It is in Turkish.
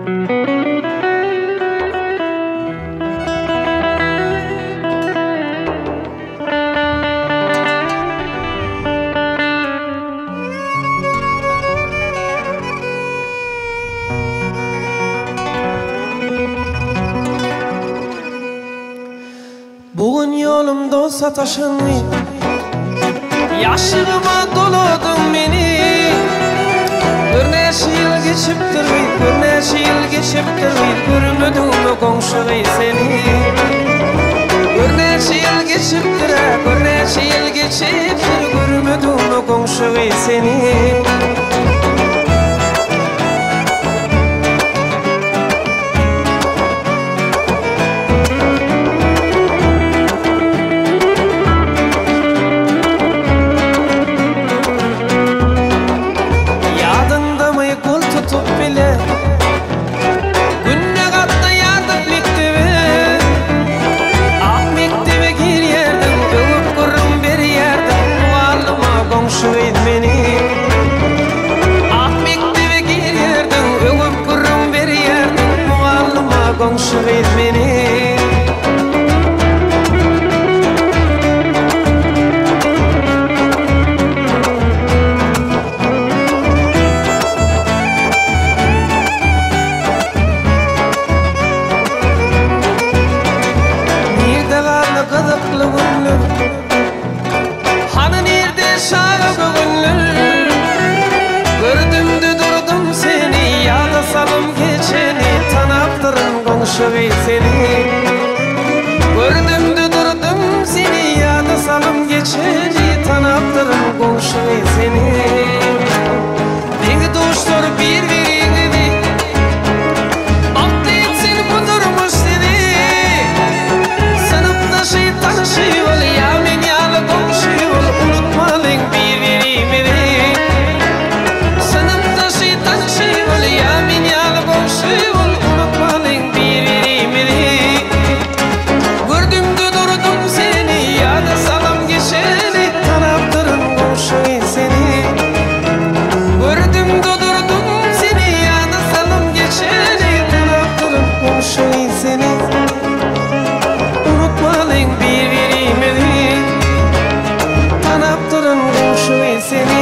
Bugün yolumda sataşın yaşıma doladın beni. Bir neçe yıl geçiptir, bir neçe yıl geçiptir, görmedim komşuyu seni. Bir neçe yıl geçiptir, bir neçe yıl geçiptir, görmedim komşuyu seni. Seni gördüm de durdum seni, yada salım geçeni tanaptırım komşuyu seni. Beni dostlar bir veriydi, baktı etsin budurmuş seni. Sınıfta şeytan şey ol, ya men yalı komşuyu ol, unutmalın bir veriydi. Sınıfta şeytan şey ol, ya men yalı komşuyu ol, unutmalın bir. Unutmalın bir veriydi, tanaptırın komşuyu seni.